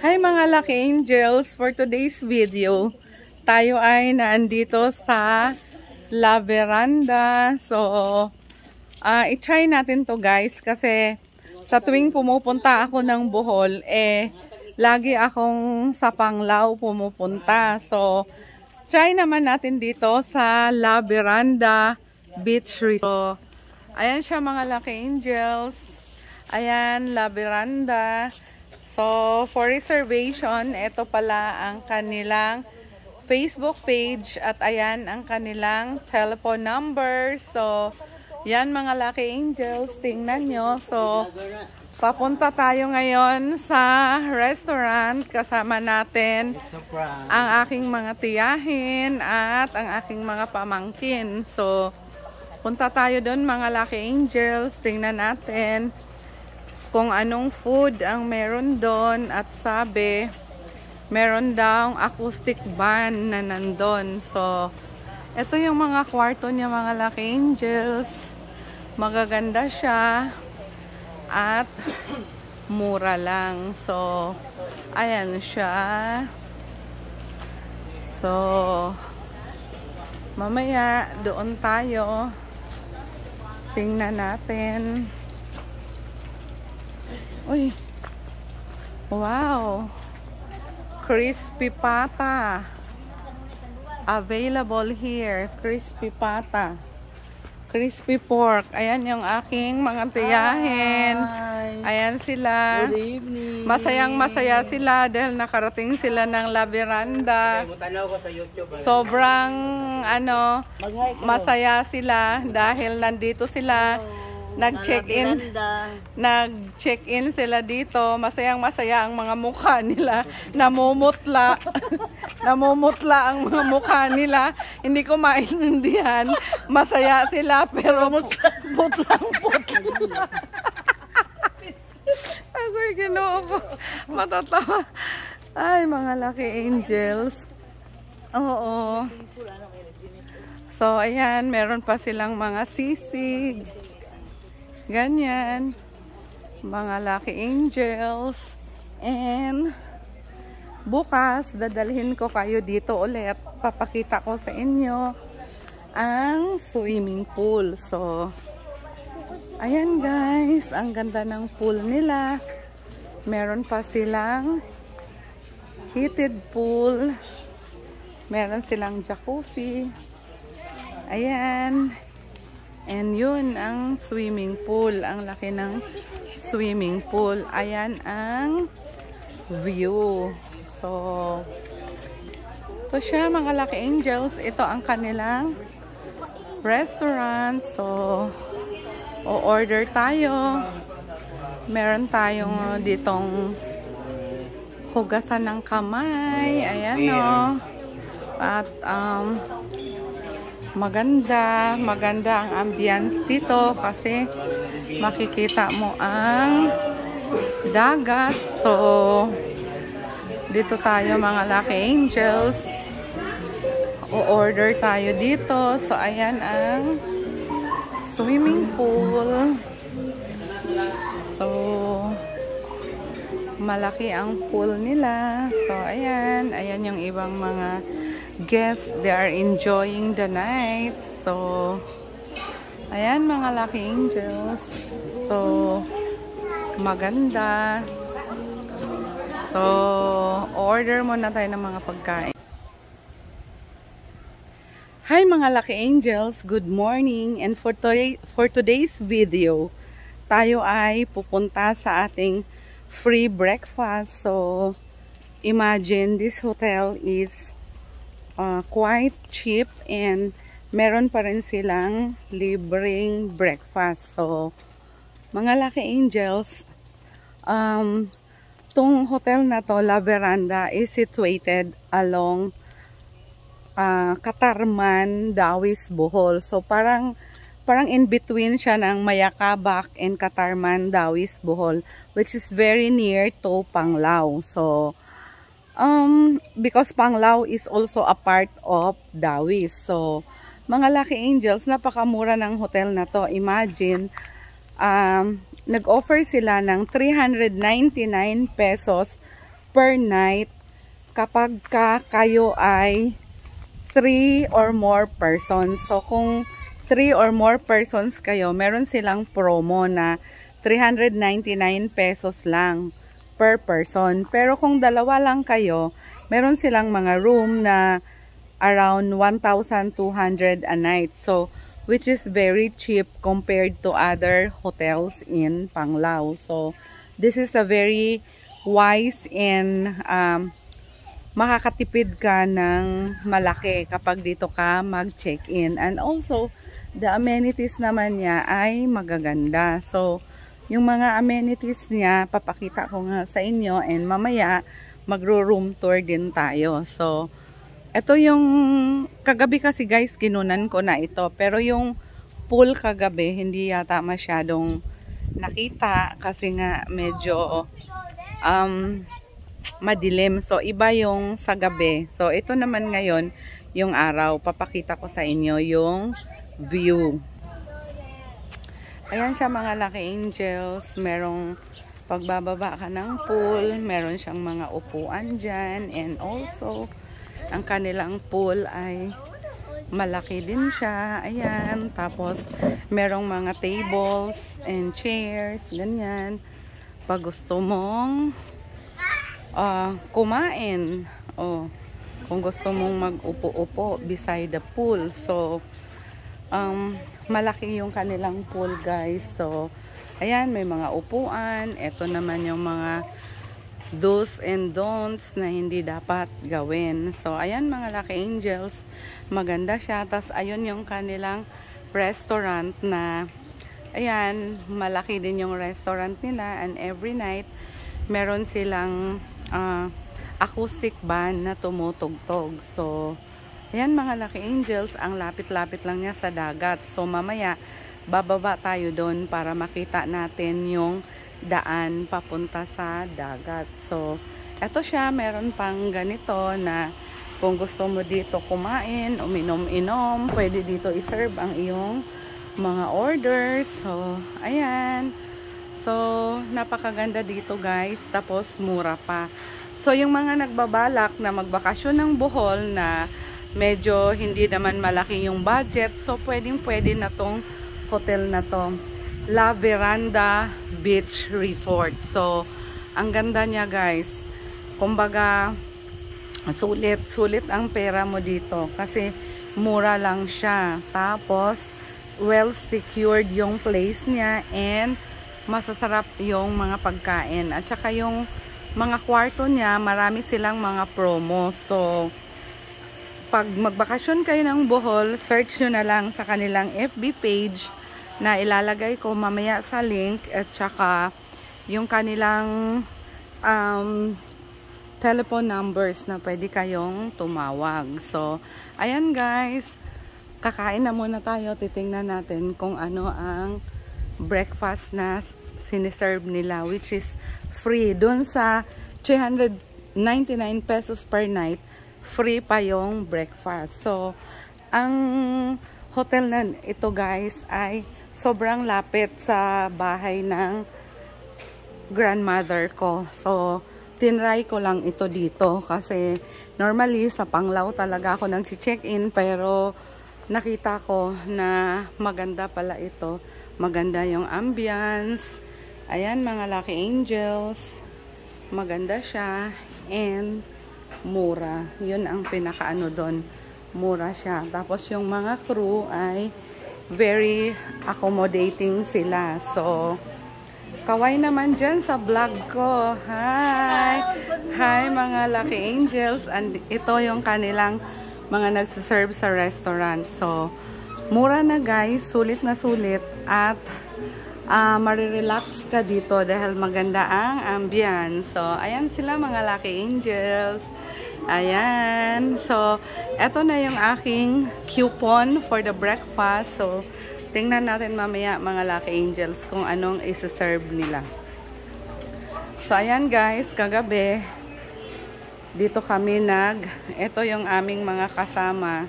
Hi mga Lucky Angels! For today's video, tayo ay naandito sa La Veranda. So, i-try natin to guys kasi sa tuwing pumupunta ako ng Bohol, lagi akong sa Panglao pumupunta. So, try naman natin dito sa La Veranda Beach Resort. So, ayan siya mga Lucky Angels. Ayan, La Veranda. So, for reservation, ito pala ang kanilang Facebook page at ayan ang kanilang telephone number. So, yan mga Lucky Angels, tingnan nyo. So, papunta tayo ngayon sa restaurant. Kasama natin ang aking mga tiyahin at ang aking mga pamangkin. So, punta tayo doon mga Lucky Angels. Tingnan natin kung anong food ang meron doon. At sabi, meron daw acoustic band na nandun. So, ito yung mga kwarto niya mga Lucky Angels. Magaganda siya. At mura lang. So, ayan siya. So, mamaya doon tayo. Tingnan natin. Uy. Wow. Crispy pata. Available here. Crispy pata. Crispy pork. Ayan yung aking mga tiyahin. Ayan sila. Good evening. Masayang masaya sila dahil nakarating sila ng La Veranda. Sobrang masaya sila dahil nandito sila. Nag-check-in sila dito. Masayang masaya ang mga mukha nila. Namumutla. Namumutla ang mga mukha nila. Hindi ko maintindihan. Masaya sila pero putlang-putla. Ako'y ginoo ko. Matatawa. Ay, mga Lucky Angels. Oo. So, ayan. Meron pa silang mga sisig. Ganyan. Mga Lucky Angels. And bukas, dadalhin ko kayo dito ulit. Papakita ko sa inyo ang swimming pool. So, ayan guys. Ang ganda ng pool nila. Meron pa silang heated pool. Meron silang jacuzzi. Ayan. And yun ang swimming pool. Ang laki ng swimming pool. Ayan ang view. So, ito siya mga Lucky Angels. Ito ang kanilang restaurant. So, o-order tayo. Meron tayong ditong hugasan ng kamay. Ayan o. At, maganda ang ambience dito kasi makikita mo ang dagat. So, dito tayo mga Lucky Angels. O-order tayo dito. So, ayan ang swimming pool. So, malaki ang pool nila. So, ayan. Ayan yung ibang mga guests, they are enjoying the night. So, ayan mga Lucky Angels. So, maganda. So, order muna tayo ng mga pagkain. Hi mga Lucky Angels, good morning. And for today's video, tayo ay pupunta sa ating free breakfast. So, imagine this hotel is quite cheap and meron pa rin silang libreng breakfast. So, mga Lucky Angels, tong hotel na to, La Veranda, is situated along Katarman, Dawis, Bohol. So, parang in between siya ng Mayakabak and Katarman, Dawis, Bohol, which is very near to Panglao. So, because Panglao is also a part of Dawis. So, mga Lucky Angels, napakamura ng hotel na to. Imagine, nag-offer sila ng 399 pesos per night kapag kayo ay 3 or more persons. So, kung 3 or more persons kayo, meron silang promo na 399 pesos lang per person. Pero kung dalawa lang kayo, meron silang mga room na around 1,200 a night. So, which is very cheap compared to other hotels in Panglao. So, this is a very wise and makakatipid ka ng malaki kapag dito ka mag-check-in. And also, the amenities naman niya ay magaganda. So, yung mga amenities niya, papakita ko nga sa inyo and mamaya magro-room tour din tayo. So, ito yung kagabi kasi guys, kinunan ko na ito. Pero yung pool kagabi, hindi yata masyadong nakita kasi nga medyo madilim. So, iba yung sa gabi. So, ito naman ngayon, yung araw. Papakita ko sa inyo yung view. Ayan siya mga Lucky Angels. Merong pagbababa ka ng pool. Meron siyang mga upuan dyan. And also, ang kanilang pool ay malaki din siya. Ayan. Tapos, merong mga tables and chairs. Ganyan. Pag gusto mong kumain. Kung gusto mong mag-upo-upo beside the pool. So, malaki yung kanilang pool guys. So, ayan, may mga upuan. Ito naman yung mga do's and don'ts na hindi dapat gawin. So, ayan mga Lucky Angels. Maganda siya. Tapos, ayun yung kanilang restaurant na, ayan, malaki din yung restaurant nila. And every night, meron silang acoustic band na tumutugtog. So, ayan mga Lucky Angels, ang lapit-lapit lang niya sa dagat. So, mamaya, bababa tayo doon para makita natin yung daan papunta sa dagat. So, eto siya, meron pang ganito na kung gusto mo dito kumain, uminom-inom, pwede dito iserve ang iyong mga orders. So, ayan. So, napakaganda dito guys. Tapos, mura pa. So, yung mga nagbabalak na magbakasyon ng Bohol na medyo hindi naman malaki yung budget. So, pwedeng-pwede na tong hotel na to. La Veranda Beach Resort. So, ang ganda niya guys. Kumbaga, sulit ang pera mo dito. Kasi, mura lang siya. Tapos, well secured yung place niya. And, masasarap yung mga pagkain. At saka yung mga kwarto niya, marami silang mga promo. So, pag magbakasyon kayo ng Bohol, search nyo na lang sa kanilang FB page na ilalagay ko mamaya sa link at saka yung kanilang telephone numbers na pwede kayong tumawag. So, ayan guys, kakain na muna tayo. Titingnan natin kung ano ang breakfast na siniserve nila, which is free. Doon sa 399 pesos per night, free pa yung breakfast. So, ang hotel na ito guys ay sobrang lapit sa bahay ng grandmother ko. So, tinry ko lang ito dito kasi normally sa Panglao talaga ako nag-check-in pero nakita ko na maganda pala ito. Maganda yung ambience. Ayan mga Lucky Angels. Maganda siya and mura. Yun ang pinakaano doon. Mura siya. Tapos yung mga crew ay very accommodating sila. So, kaway naman dyan sa vlog ko. Hi! Hi mga Lucky Angels. And ito yung kanilang mga nagsiserve sa restaurant. So, mura na guys. Sulit na sulit. At marirelax ka dito dahil maganda ang ambience. So, ayan sila mga Lucky Angels. Ayan. So, eto na yung aking coupon for the breakfast. So, tingnan natin mamaya mga Lucky Angels kung anong isa-serve nila. So, ayan guys, kagabi, dito kami ito yung aming mga kasama.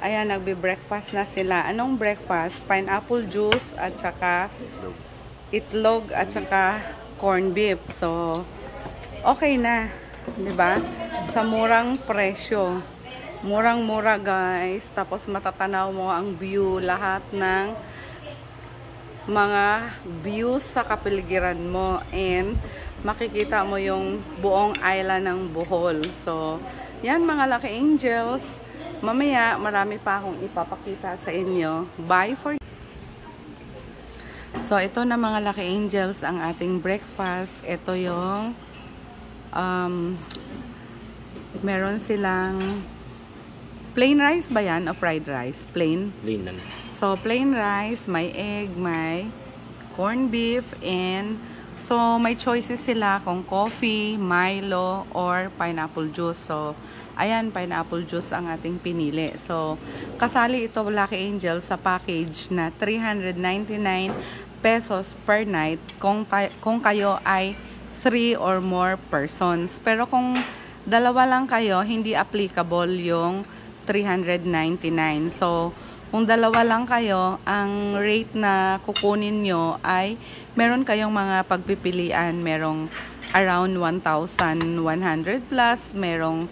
Ayan, nagbe-breakfast na sila. Anong breakfast? Pineapple juice at saka itlog at saka corn beef. So, okay na. 'Di ba? Sa murang presyo. Murang-mura guys. Tapos matatanaw mo ang view, lahat ng mga views sa kapaligiran mo. And makikita mo yung buong island ng Bohol. So, yan mga Lucky Angels. Mamaya, marami pa akong ipapakita sa inyo. Bye for now. So, ito na mga Lucky Angels ang ating breakfast. Ito yung meron silang plain rice ba yan o fried rice? Plain? Plain lang. So, plain rice, may egg, may corned beef, and so, may choices sila kung coffee, Milo, or pineapple juice. So, ayan, pineapple juice ang ating pinili. So, kasali ito, Lucky Angel, sa package na 399 pesos per night kung kayo ay 3 or more persons. Pero kung dalawa lang kayo, hindi applicable yung 399. So, kung dalawa lang kayo, ang rate na kukunin nyo ay meron kayong mga pagpipilian. Merong around 1,100 plus, merong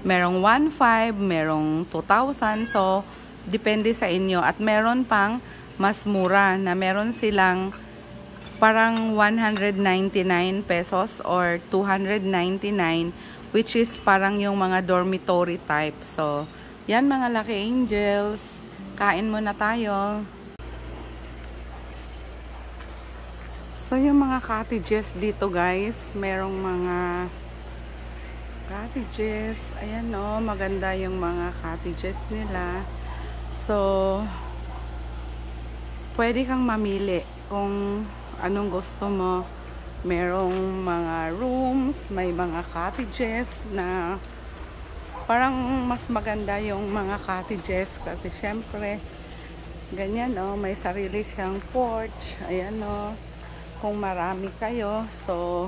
1,500, merong 2,000. So, depende sa inyo. At meron pang mas mura na meron silang parang 199 pesos or 299, which is parang yung mga dormitory type. So, yan mga Lucky Angels. Kain muna tayo. So, yung mga cottages dito guys, merong mga cottages. Ayan o, maganda yung mga cottages nila. So, pwede kang mamili kung anong gusto mo. Merong mga rooms, may mga cottages na parang mas maganda yung mga cottages kasi syempre ganyan may sarili siyang porch. Ayan kung marami kayo, so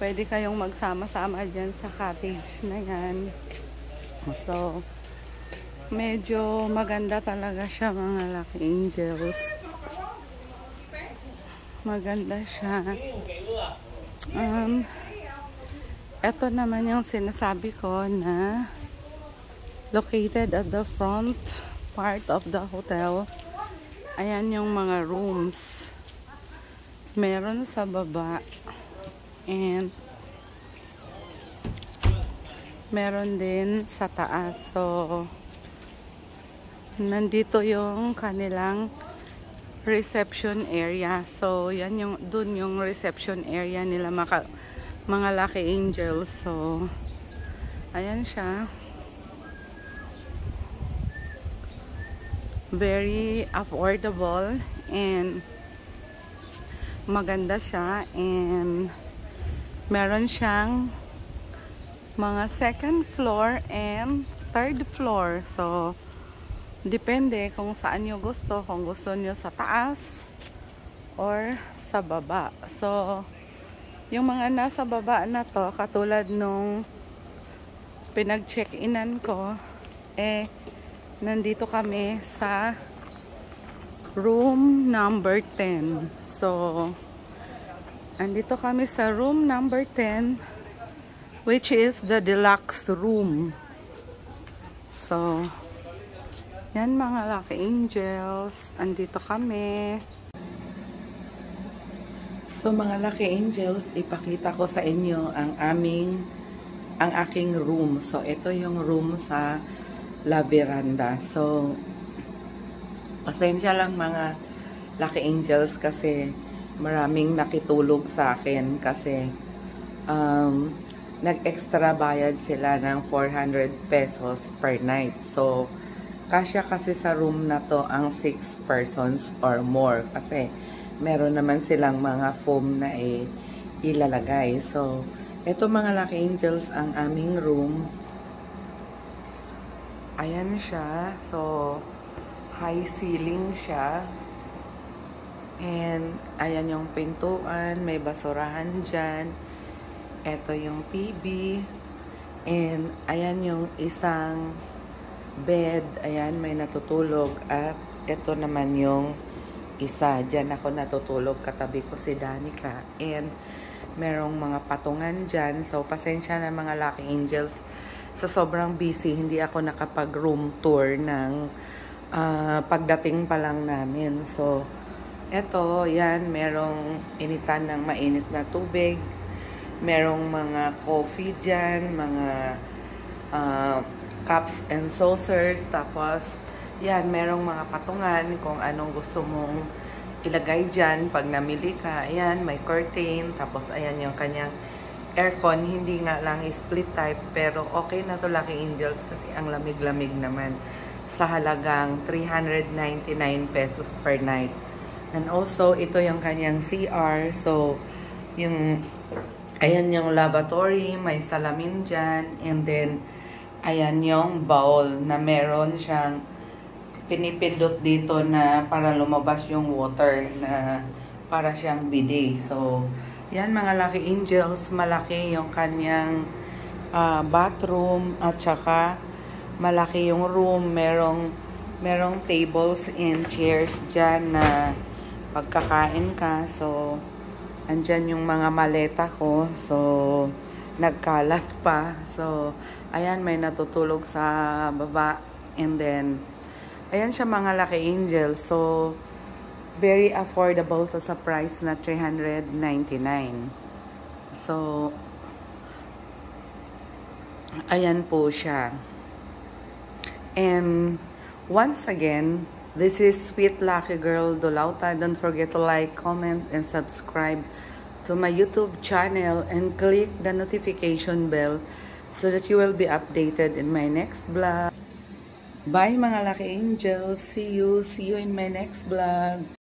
pwede kayong magsama-sama dyan sa cottage na yan. So medyo maganda talaga siya mga Lucky Angels. Maganda siya. Ito naman yung sinasabi ko na located at the front part of the hotel. Ayan yung mga rooms. Meron sa baba. And meron din sa taas. So, nandito yung kanilang reception area. So, yan yung, dun yung reception area nila mga Lucky Angels. So, ayan siya. Very affordable and maganda siya, and meron siyang mga second floor and third floor. So, depende kung saan nyo gusto. Kung gusto nyo sa taas or sa baba. So, yung mga nasa baba na to, katulad nung pinag-check-inan ko, nandito kami sa room number 10. So, andito kami sa room number 10, which is the deluxe room. So, yan mga Lucky Angels. Andito kami. So mga Lucky Angels, ipakita ko sa inyo ang aking room. So ito yung room sa La Veranda. So pasensya lang mga Lucky Angels kasi maraming nakitulog sa akin kasi nag-extra bayad sila ng 400 pesos per night. So kasya kasi sa room na to ang 6 persons or more kasi meron naman silang mga foam na ilalagay. So, ito mga Lucky Angels ang aming room. Ayan siya. So, high ceiling siya. And, ayan yung pintuan. May basurahan dyan. Ito yung TV. And, ayan yung isang bed. Ayan, may natutulog. At, ito naman yung isa. Diyan ako natutulog, katabi ko si Danica. And merong mga patungan dyan. So, pasensya na mga Lucky Angels. Sa sobrang busy, hindi ako nakapag-room tour ng pagdating pa lang namin. So, eto, yan, merong initan ng mainit na tubig. Merong mga coffee dyan, mga cups and saucers. Tapos, yan, merong mga patungan kung anong gusto mong ilagay dyan pag namili ka. Ayan, may curtain. Tapos, ayan yung kanyang aircon. Hindi nga lang split type, pero okay na to Lucky Angels kasi ang lamig-lamig naman sa halagang 399 pesos per night. And also, ito yung kanyang CR. So, ayan yung lavatory, may salamin dyan. And then, ayan yung bowl na meron siyang pinipindot dito na para lumabas yung water na para siyang bidet. So, yan mga Lucky Angels, malaki yung kanyang bathroom at saka malaki yung room. Merong tables and chairs dyan na pagkakain ka. So, andyan yung mga maleta ko. So, nagkalat pa. So, ayan, may natutulog sa baba. And then, ayan siya mga Lucky Angels. So, very affordable to sa price na 399. So, ayan po siya. And once again, this is Sweet Lucky Girl Dolauta. Don't forget to like, comment, and subscribe to my YouTube channel and click the notification bell so that you will be updated in my next vlog. Bye mga Lucky Angels. See you in my next vlog.